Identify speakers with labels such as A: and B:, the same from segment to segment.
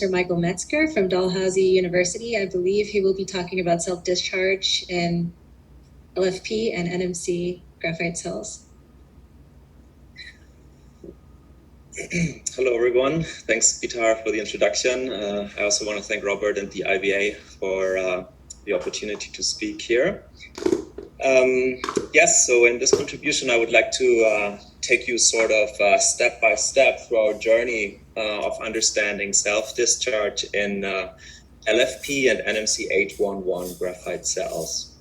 A: Michael Metzger from Dalhousie University. I believe he will be talking about self-discharge in LFP and NMC graphite cells.
B: Hello, everyone. Thanks, Pitar, for the introduction. I also want to thank Robert and the IBA for the opportunity to speak here. Yes, so in this contribution, I would like to take you sort of step by step through our journey of understanding self-discharge in LFP and NMC811 graphite cells.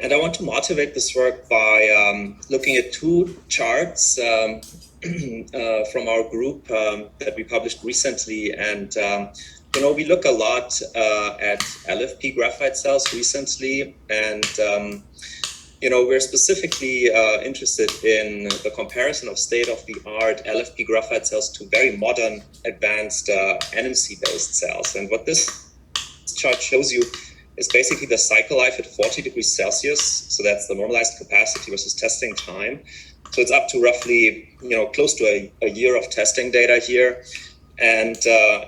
B: And I want to motivate this work by looking at two charts from our group that we published recently. And we look a lot at LFP graphite cells recently, and we're specifically interested in the comparison of state-of-the-art LFP graphite cells to very modern, advanced NMC-based cells. And what this chart shows you is basically the cycle life at 40 degrees Celsius. So that's the normalized capacity versus testing time. So it's up to roughly, close to a year of testing data here. And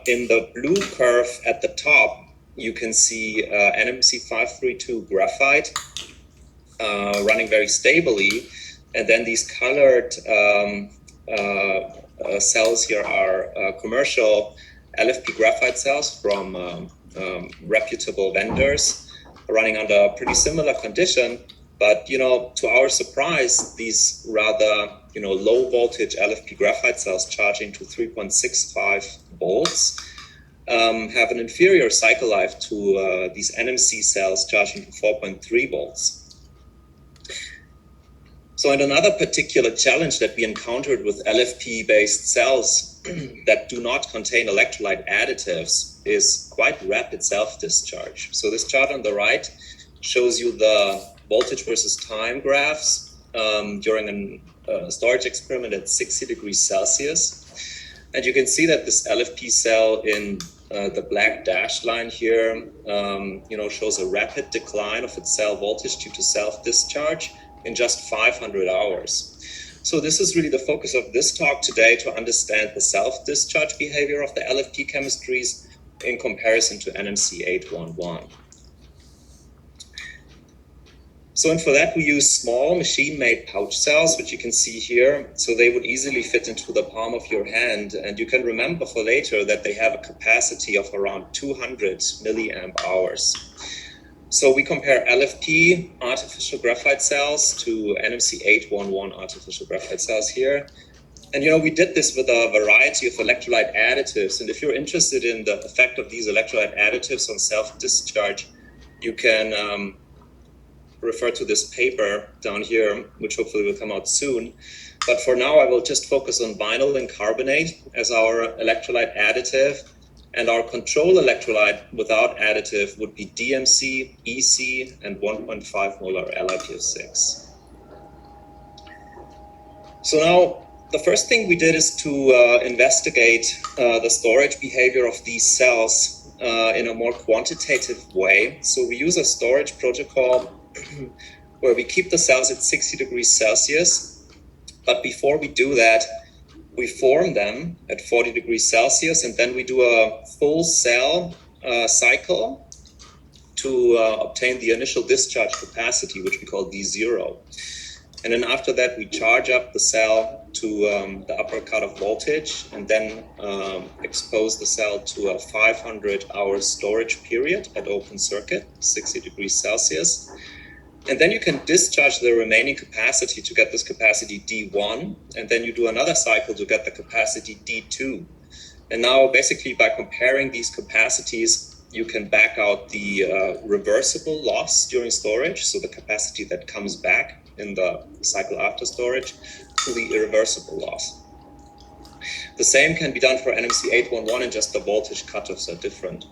B: in the blue curve at the top, you can see NMC532 graphite running very stably. And then these colored cells here are commercial LFP graphite cells from reputable vendors running under a pretty similar condition. But, to our surprise, these rather, low voltage LFP graphite cells charging to 3.65 volts have an inferior cycle life to these NMC cells charging to 4.3 volts. So, and another particular challenge that we encountered with LFP-based cells that do not contain electrolyte additives is quite rapid self-discharge. So this chart on the right shows you the voltage versus time graphs during a storage experiment at 60 degrees Celsius. And you can see that this LFP cell in the black dashed line here, shows a rapid decline of its cell voltage due to self-discharge in just 500 hours. So this is really the focus of this talk today, to understand the self-discharge behavior of the LFP chemistries in comparison to NMC811. So, and for that, we use small machine-made pouch cells, which you can see here. So they would easily fit into the palm of your hand. And you can remember for later that they have a capacity of around 200 milliamp hours. So we compare LFP artificial graphite cells to NMC811 artificial graphite cells here. And, we did this with a variety of electrolyte additives. And if you're interested in the effect of these electrolyte additives on self-discharge, you can refer to this paper down here, which hopefully will come out soon. But for now, I will just focus on vinyl and carbonate as our electrolyte additive. And our control electrolyte without additive would be DMC, EC, and 1.5 molar LiPF6. So now, the first thing we did is to investigate the storage behavior of these cells in a more quantitative way. So we use a storage protocol where we keep the cells at 60 degrees Celsius. But before we do that, we form them at 40 degrees Celsius, and then we do a full cell cycle to obtain the initial discharge capacity, which we call D0. And then after that, we charge up the cell to the upper cutoff voltage, and then expose the cell to a 500-hour storage period at open circuit, 60 degrees Celsius. And then you can discharge the remaining capacity to get this capacity D1, and then you do another cycle to get the capacity D2. And now basically by comparing these capacities, you can back out the reversible loss during storage, so the capacity that comes back in the cycle after storage, to the irreversible loss. The same can be done for NMC811, and just the voltage cutoffs are different.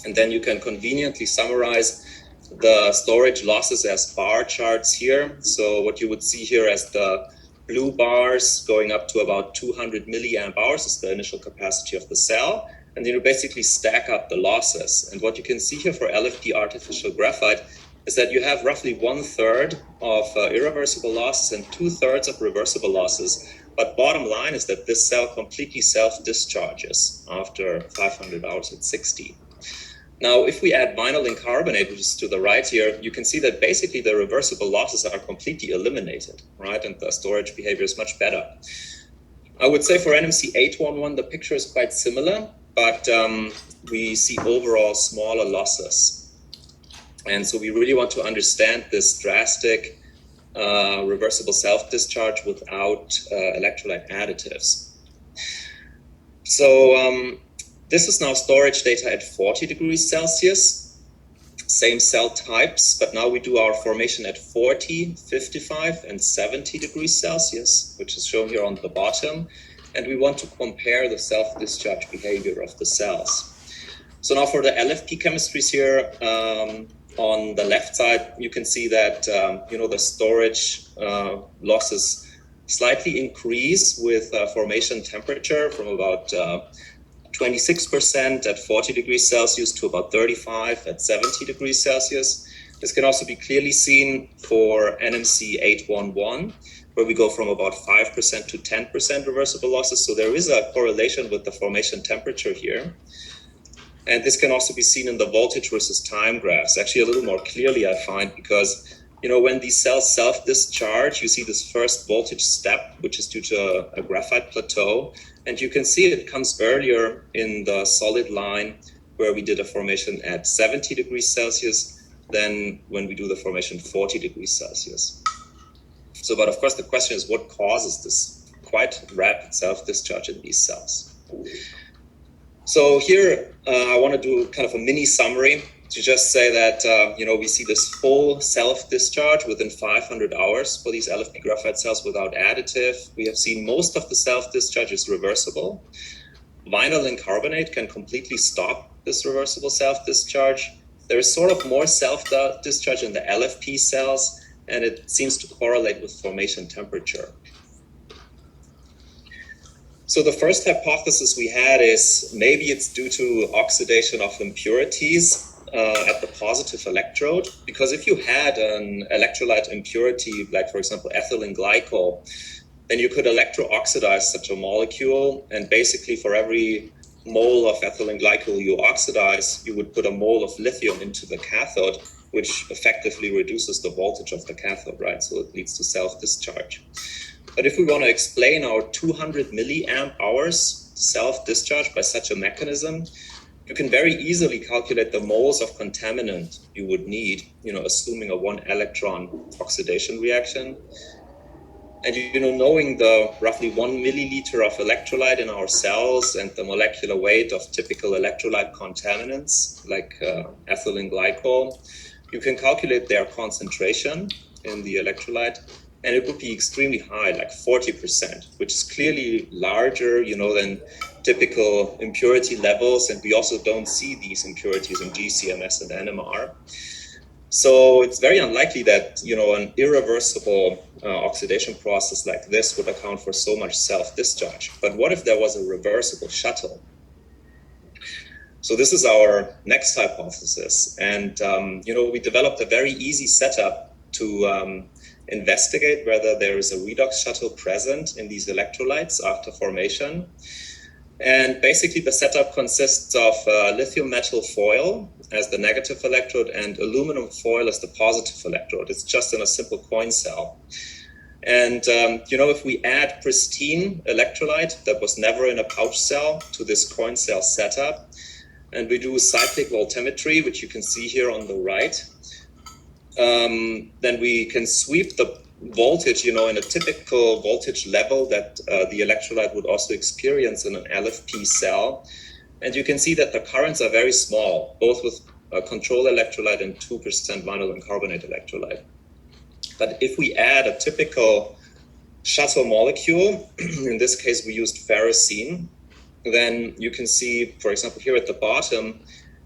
B: And then you can conveniently summarize the storage losses as bar charts here. So what you would see here as the blue bars going up to about 200 milliamp hours is the initial capacity of the cell. And then you basically stack up the losses. And what you can see here for LFP artificial graphite is that you have roughly 1/3 of irreversible losses and 2/3 of reversible losses, But bottom line is that this cell completely self-discharges after 500 hours at 60. Now, if we add vinylene carbonate, which is to the right here, you can see that basically the reversible losses are completely eliminated, right? And the storage behavior is much better. I would say for NMC811, the picture is quite similar, but we see overall smaller losses. And so we really want to understand this drastic reversible self-discharge without electrolyte additives. So this is now storage data at 40 degrees Celsius, same cell types, but now we do our formation at 40, 55, and 70 degrees Celsius, which is shown here on the bottom. And we want to compare the self-discharge behavior of the cells. So now for the LFP chemistries here, on the left side, you can see that the storage losses slightly increase with formation temperature from about 26% at 40 degrees Celsius to about 35 at 70 degrees Celsius. This can also be clearly seen for NMC811, where we go from about 5% to 10% reversible losses. So there is a correlation with the formation temperature here. And this can also be seen in the voltage versus time graphs, actually a little more clearly, I find, because when these cells self-discharge, you see this first voltage step, which is due to a graphite plateau. And you can see it comes earlier in the solid line where we did a formation at 70 degrees Celsius than when we do the formation 40 degrees Celsius. So, but of course, the question is what causes this quite rapid self-discharge in these cells? So here, I want to do kind of a mini summary to just say that, we see this full self-discharge within 500 hours for these LFP graphite cells without additive. We have seen most of the self-discharge is reversible. Vinylene carbonate can completely stop this reversible self-discharge. There is sort of more self-discharge in the LFP cells, and it seems to correlate with formation temperature. So the first hypothesis we had is maybe it's due to oxidation of impurities at the positive electrode, because if you had an electrolyte impurity, like for example ethylene glycol, then you could electro-oxidize such a molecule, and basically for every mole of ethylene glycol you oxidize, you would put a mole of lithium into the cathode, which effectively reduces the voltage of the cathode, right? So it leads to self-discharge. But if we want to explain our 200 milliamp hours self-discharge by such a mechanism, you can very easily calculate the moles of contaminant you would need, assuming a 1 electron oxidation reaction. And, knowing the roughly 1 milliliter of electrolyte in our cells and the molecular weight of typical electrolyte contaminants like ethylene glycol, you can calculate their concentration in the electrolyte. And it would be extremely high, like 40%, which is clearly larger, than typical impurity levels. And we also don't see these impurities in GCMS and NMR. So it's very unlikely that, an irreversible oxidation process like this would account for so much self-discharge. But what if there was a reversible shuttle? So this is our next hypothesis. And, we developed a very easy setup to investigate whether there is a redox shuttle present in these electrolytes after formation. And basically the setup consists of lithium metal foil as the negative electrode and aluminum foil as the positive electrode. It's just in a simple coin cell. And, if we add pristine electrolyte that was never in a pouch cell to this coin cell setup, and we do cyclic voltammetry, which you can see here on the right, then we can sweep the voltage, in a typical voltage level that the electrolyte would also experience in an LFP cell. And you can see that the currents are very small, both with a control electrolyte and 2% vinylene carbonate electrolyte. But if we add a typical shuttle molecule, in this case we used ferrocene, then you can see, for example, here at the bottom,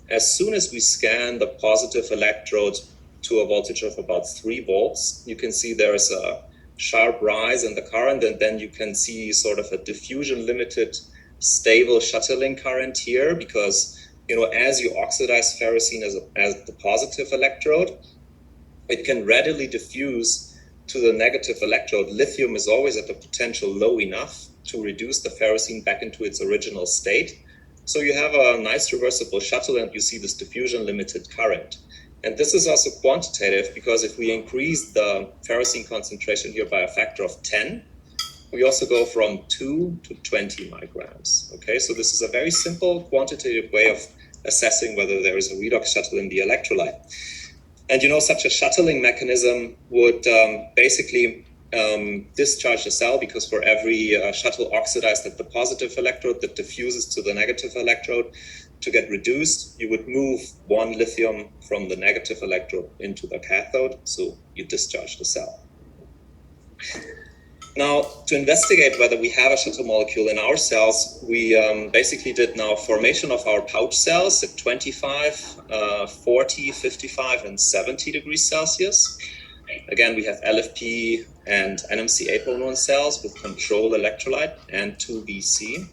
B: as soon as we scan the positive electrode to a voltage of about 3 volts, you can see there's a sharp rise in the current, and then you can see sort of a diffusion limited stable shuttling current here, because as you oxidize ferrocene as the positive electrode, it can readily diffuse to the negative electrode, lithium is always at the potential low enough to reduce the ferrocene back into its original state. So you have a nice reversible shuttle and you see this diffusion limited current. And this is also quantitative because if we increase the ferrocene concentration here by a factor of 10, we also go from 2 to 20 micrograms. Okay, so this is a very simple quantitative way of assessing whether there is a redox shuttle in the electrolyte. And such a shuttling mechanism would basically discharge the cell, because for every shuttle oxidized at the positive electrode that diffuses to the negative electrode, to get reduced, you would move one lithium from the negative electrode into the cathode, so you discharge the cell. Now, to investigate whether we have a shuttle molecule in our cells, we basically did now formation of our pouch cells at 25, 40, 55, and 70 degrees Celsius. Again, we have LFP and NMC811 cells with control electrolyte and 2 VC.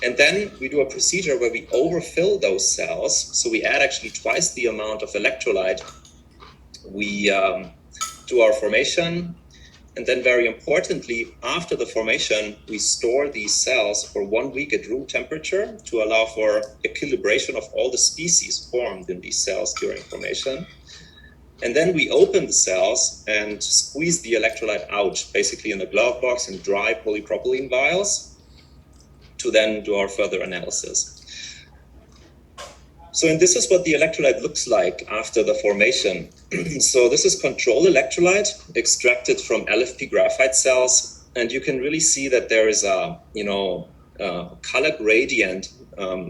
B: And then we do a procedure where we overfill those cells. So we add actually twice the amount of electrolyte. We do our formation. And then very importantly, after the formation, we store these cells for 1 week at room temperature to allow for equilibration of all the species formed in these cells during formation. And then we open the cells and squeeze the electrolyte out, basically in a glove box in dry polypropylene vials, to then do our further analysis. So, and this is what the electrolyte looks like after the formation. So this is control electrolyte extracted from LFP graphite cells. And you can really see that there is a, color gradient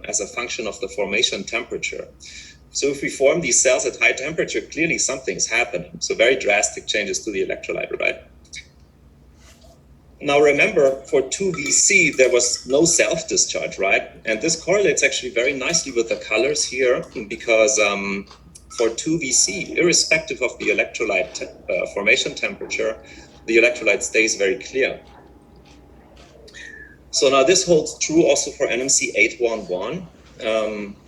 B: as a function of the formation temperature. So if we form these cells at high temperature, clearly something's happening. So very drastic changes to the electrolyte, right? Now remember, for 2VC, there was no self-discharge, right? And this correlates actually very nicely with the colors here, because for 2VC, irrespective of the electrolyte formation temperature, the electrolyte stays very clear. So now this holds true also for NMC811.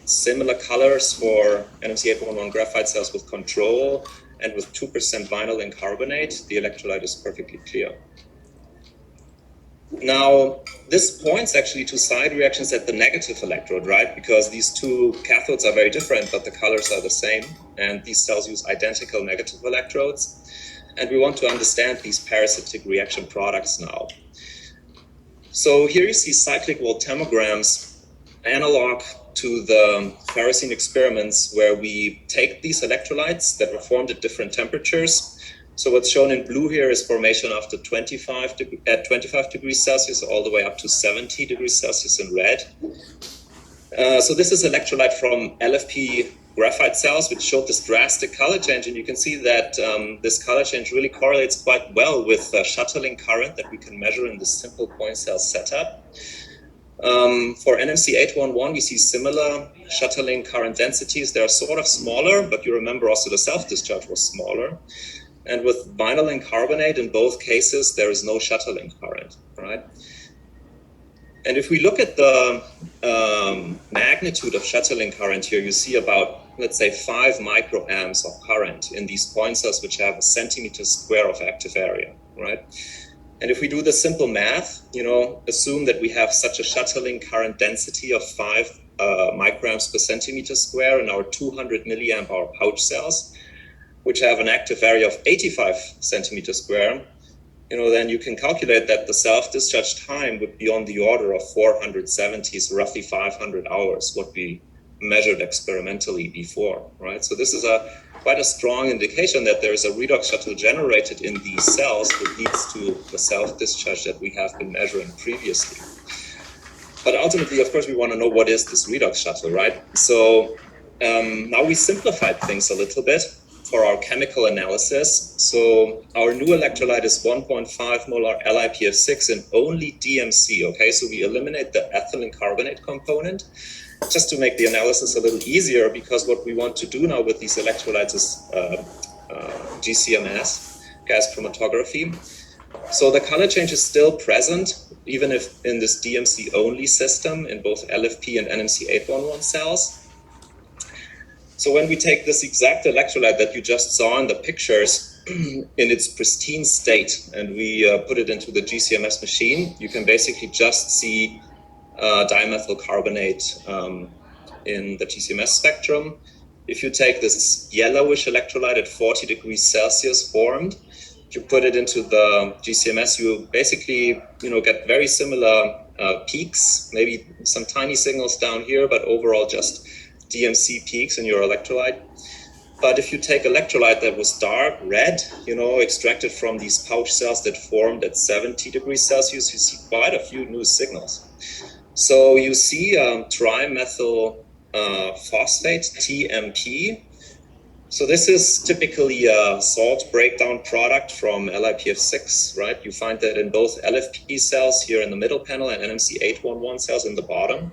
B: Similar colors for NMC811 graphite cells with control and with 2% vinyl and carbonate, the electrolyte is perfectly clear. Now, this points actually to side reactions at the negative electrode, right? Because these two cathodes are very different, but the colors are the same. And these cells use identical negative electrodes. And we want to understand these parasitic reaction products now. So here you see cyclic voltammograms analog to the ferrocene experiments where we take these electrolytes that were formed at different temperatures. So what's shown in blue here is formation after 25 degrees Celsius all the way up to 70 degrees Celsius in red. So this is electrolyte from LFP graphite cells, which showed this drastic color change. And you can see that this color change really correlates quite well with the shuttling current that we can measure in this simple point cell setup. For NMC811, we see similar shuttling current densities. They are sort of smaller, but you remember also the self-discharge was smaller. And with vinyl and carbonate, in both cases, there is no shuttling current, right? And if we look at the magnitude of shuttling current here, you see about, let's say, 5 microamps of current in these point cells, which have a centimeter square of active area, right? And if we do the simple math, assume that we have such a shuttling current density of 5 microamps per centimeter square in our 200 milliamp hour pouch cells, which have an active area of 85 centimeters square, then you can calculate that the self-discharge time would be on the order of 470, so roughly 500 hours, what we measured experimentally before, right? So this is quite a strong indication that there is a redox shuttle generated in these cells that leads to the self-discharge that we have been measuring previously. But ultimately, of course, we want to know what is this redox shuttle, right? So now we simplified things a little bit for our chemical analysis. So our new electrolyte is 1.5 molar LiPF6 and only DMC, okay? So we eliminate the ethylene carbonate component just to make the analysis a little easier, because what we want to do now with these electrolytes is GCMS, gas chromatography. So the color change is still present, even if in this DMC only system in both LFP and NMC811 cells. So when we take this exact electrolyte that you just saw in the pictures in its pristine state and we put it into the GCMS machine, you can basically just see dimethyl carbonate in the GCMS spectrum. If you take this yellowish electrolyte at 40 degrees Celsius formed, you put it into the GCMS, you basically get very similar peaks, maybe some tiny signals down here, but overall just DMC peaks in your electrolyte. But if you take electrolyte that was dark red, extracted from these pouch cells that formed at 70 degrees Celsius, you see quite a few new signals. So you see trimethyl phosphate, TMP. So this is typically a salt breakdown product from LiPF6, right? You find that in both LFP cells here in the middle panel and NMC811 cells in the bottom.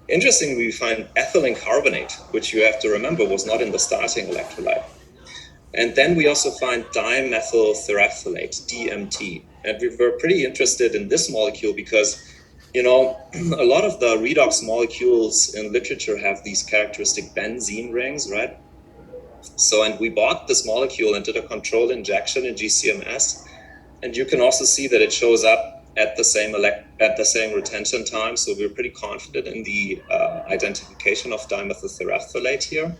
B: Interestingly, we find ethylene carbonate, which you have to remember was not in the starting electrolyte. And then we also find dimethyl terephthalate, DMT. And we were pretty interested in this molecule because, a lot of the redox molecules in literature have these characteristic benzene rings, right? So, and we bought this molecule and did a controlled injection in GCMS. And you can also see that it shows up at the same retention time, so we're pretty confident in the identification of dimethyl terephthalate here,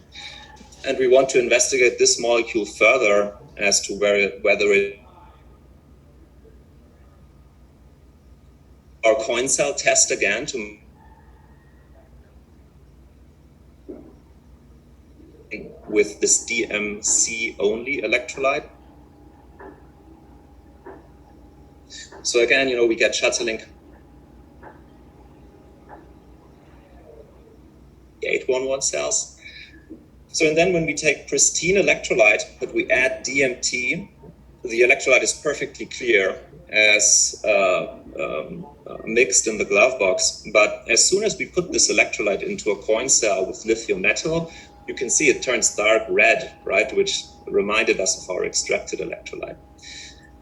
B: and we want to investigate this molecule further as to whether it. Our coin cell test again to with this DMC only electrolyte. So again, we get shuttling 811 cells. So and then when we take pristine electrolyte, but we add DMT, the electrolyte is perfectly clear as mixed in the glove box. But as soon as we put this electrolyte into a coin cell with lithium metal, you can see it turns dark red, right? Which reminded us of our extracted electrolyte.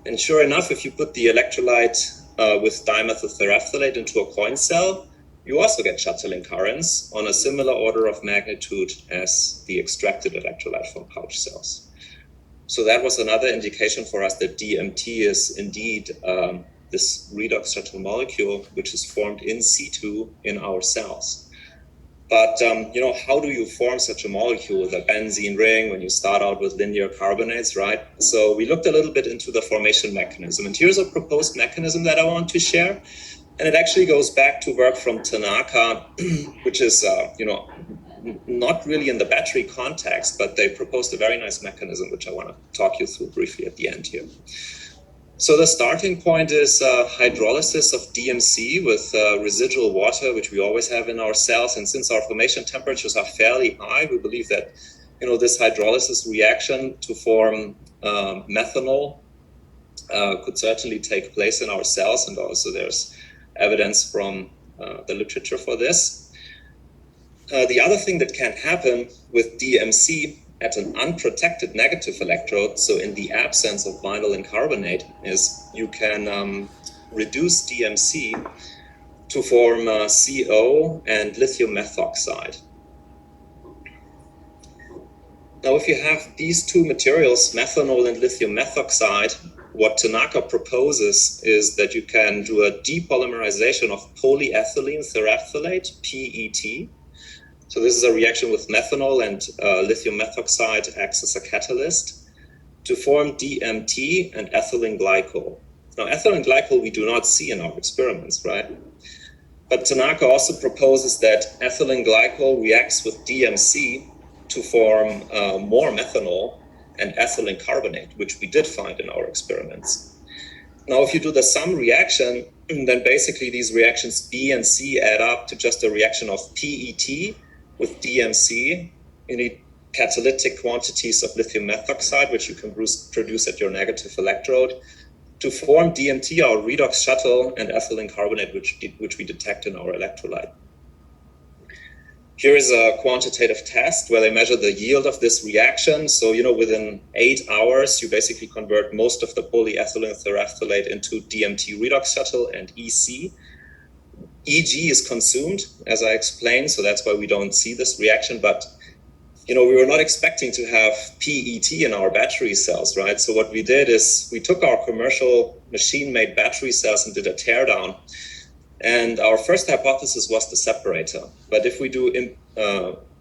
B: And sure enough, if you put the electrolyte with dimethyl terephthalate into a coin cell, you also get shuttling currents on a similar order of magnitude as the extracted electrolyte from pouch cells. So that was another indication for us that DMT is indeed this redox shuttle molecule, which is formed in situ in our cells. But, how do you form such a molecule with a benzene ring when you start out with linear carbonates, right? So we looked a little bit into the formation mechanism. And here's a proposed mechanism that I want to share. And it actually goes back to work from Tanaka, which is, not really in the battery context, but they proposed a very nice mechanism, which I want to talk you through briefly at the end here. So the starting point is hydrolysis of DMC with residual water, which we always have in our cells. And since our formation temperatures are fairly high, we believe that, this hydrolysis reaction to form methanol could certainly take place in our cells. And also there's evidence from the literature for this. The other thing that can happen with DMC at an unprotected negative electrode, so in the absence of vinylene carbonate, is you can reduce DMC to form CO and lithium methoxide. Now, if you have these two materials, methanol and lithium methoxide, what Tanaka proposes is that you can do a depolymerization of polyethylene terephthalate, PET. So this is a reaction with methanol and lithium methoxide acts as a catalyst to form DMT and ethylene glycol. Now, ethylene glycol we do not see in our experiments, right? But Tanaka also proposes that ethylene glycol reacts with DMC to form more methanol and ethylene carbonate, which we did find in our experiments. Now, if you do the sum reaction, then basically these reactions B and C add up to just a reaction of PET with DMC. You need catalytic quantities of lithium methoxide, which you can produce at your negative electrode, to form DMT, our redox shuttle, and ethylene carbonate, which we detect in our electrolyte. Here is a quantitative test where they measure the yield of this reaction. So, within 8 hours, you basically convert most of the polyethylene terephthalate into DMT redox shuttle and EC. EG is consumed, as I explained, so that's why we don't see this reaction. But we were not expecting to have PET in our battery cells, right? So what we did is we took our commercial machine-made battery cells and did a teardown. And our first hypothesis was the separator. But if we do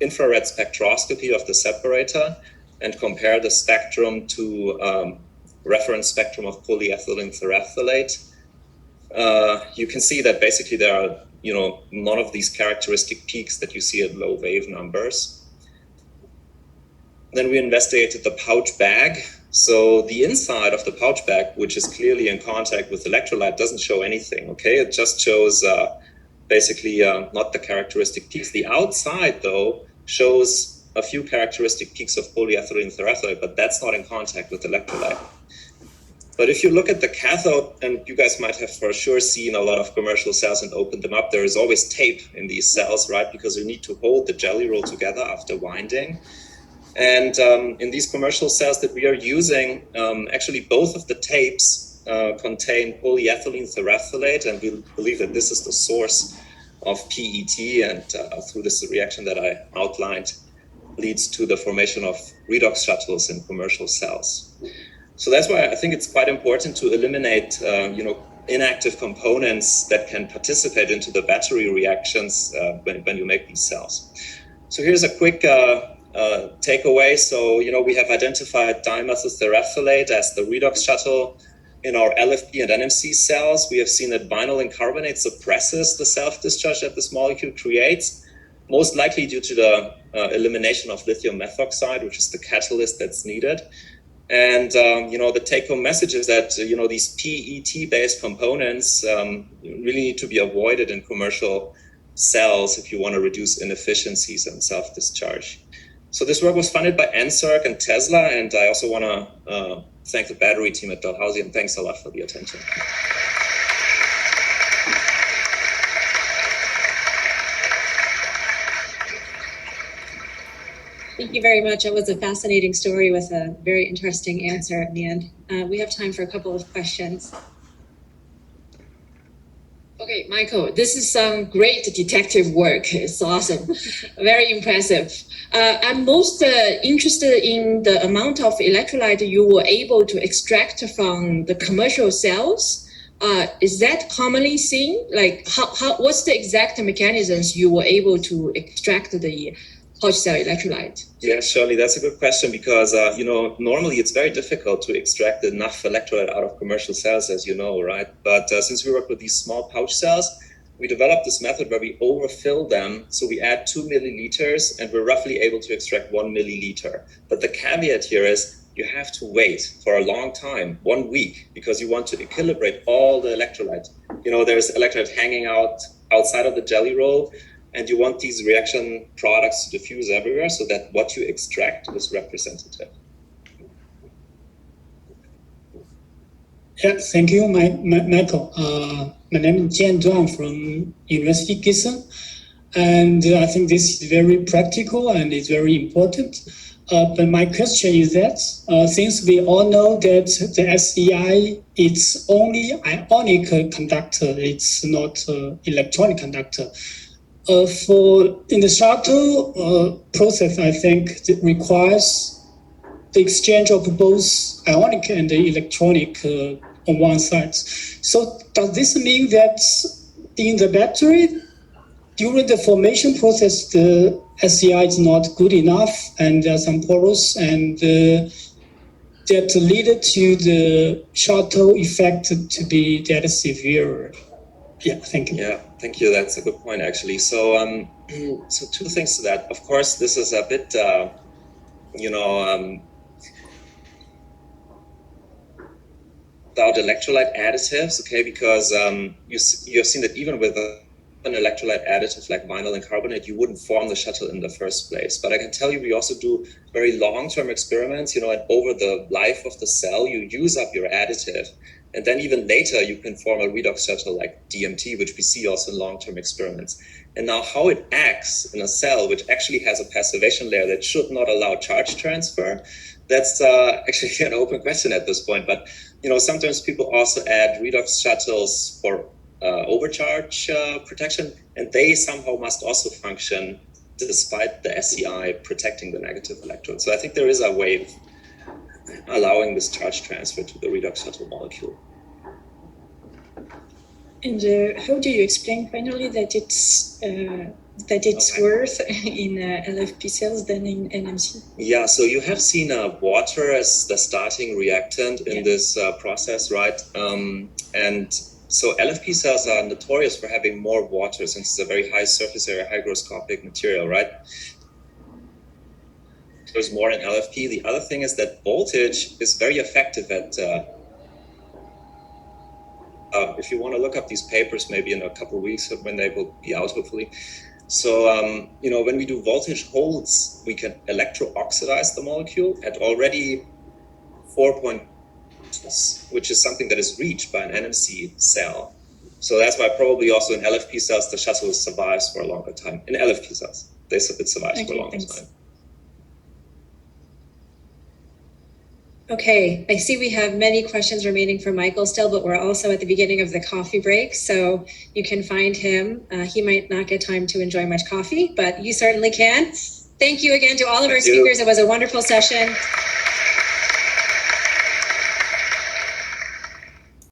B: infrared spectroscopy of the separator and compare the spectrum to reference spectrum of polyethylene terephthalate, you can see that basically there are, none of these characteristic peaks that you see at low wave numbers. Then we investigated the pouch bag. So the inside of the pouch bag, which is clearly in contact with electrolyte, doesn't show anything, okay? It just shows basically not the characteristic peaks. The outside, though, shows a few characteristic peaks of polyethylene terephthalate, but that's not in contact with electrolyte. But if you look at the cathode, and you guys might have for sure seen a lot of commercial cells and opened them up, there is always tape in these cells, right? Because you need to hold the jelly roll together after winding. And in these commercial cells that we are using, actually both of the tapes contain polyethylene terephthalate, and we believe that this is the source of PET, and through this reaction that I outlined, leads to the formation of redox shuttles in commercial cells. So that's why I think it's quite important to eliminate, inactive components that can participate into the battery reactions when you make these cells. So here's a quick takeaway. So, we have identified dimethyl terephthalate as the redox shuttle in our LFP and NMC cells. We have seen that vinylene carbonate suppresses the self-discharge that this molecule creates, most likely due to the elimination of lithium methoxide, which is the catalyst that's needed. And, the take-home message is that, these PET-based components really need to be avoided in commercial cells if you want to reduce inefficiencies and self-discharge. So this work was funded by NSERC and Tesla, and I also want to thank the battery team at Dalhousie, and thanks a lot for the attention.
A: Thank you very much. It was a fascinating story with a very interesting answer at the end. We have time for a couple of questions.
C: Okay, Michael, this is some great detective work. It's awesome, very impressive. I'm most interested in the amount of electrolyte you were able to extract from the commercial cells. Is that commonly seen? Like, what's the exact mechanisms you were able to extract the pouch cell electrolyte?
B: Yeah, Shirley, that's a good question because, normally it's very difficult to extract enough electrolyte out of commercial cells, as you know, right? But since we work with these small pouch cells, we developed this method where we overfill them. So we add 2 milliliters and we're roughly able to extract 1 milliliter. But the caveat here is you have to wait for a long time, 1 week, because you want to equilibrate all the electrolyte. There's electrolyte hanging outside of the jelly roll, and you want these reaction products to diffuse everywhere so that what you extract is representative.
D: Yeah, thank you, Michael. My name is Jian Duan from University of Gießen, and I think this is very practical and it's very important. But my question is that since we all know that the SEI it's only ionic conductor, it's not electronic conductor. In the shuttle process, I think it requires the exchange of both ionic and the electronic on one side. So does this mean that in the battery, during the formation process, the SEI is not good enough and there are some porous and that lead to the shuttle effect to be that severe? Yeah, thank you.
B: Yeah, thank you. That's a good point, actually. So, so two things to that. Of course, this is a bit, about electrolyte additives, okay? Because you have seen that even with an electrolyte additive like vinylene carbonate, you wouldn't form the shuttle in the first place. But I can tell you, we also do very long-term experiments, and over the life of the cell, you use up your additive. And then even later, you can form a redox shuttle like DMT, which we see also in long-term experiments. And now how it acts in a cell, which actually has a passivation layer that should not allow charge transfer, that's actually an open question at this point. But, sometimes people also add redox shuttles for overcharge protection, and they somehow must also function despite the SEI protecting the negative electrode. So I think there is a way of allowing this charge transfer to the redox shuttle molecule.
E: And how do you explain finally that it's
B: Okay.
E: worse in LFP cells than in NMC?
B: Yeah, so you have seen water as the starting reactant in this process, right? And so LFP cells are notorious for having more water since it's a very high surface area, hygroscopic material, right? There's more in LFP. The other thing is that voltage is very effective at if you want to look up these papers, maybe in a couple of weeks when they will be out, hopefully. So, when we do voltage holds, we can electro-oxidize the molecule at already 4 which is something that is reached by an NMC cell. So that's why probably also in LFP cells, the shuttle survives for a longer time. In LFP cells, it survives for a longer time.
A: Okay, I see we have many questions remaining for Michael still, but we're also at the beginning of the coffee break, so you can find him. He might not get time to enjoy much coffee, but you certainly can. Thank you again to all of our speakers. It was a wonderful session.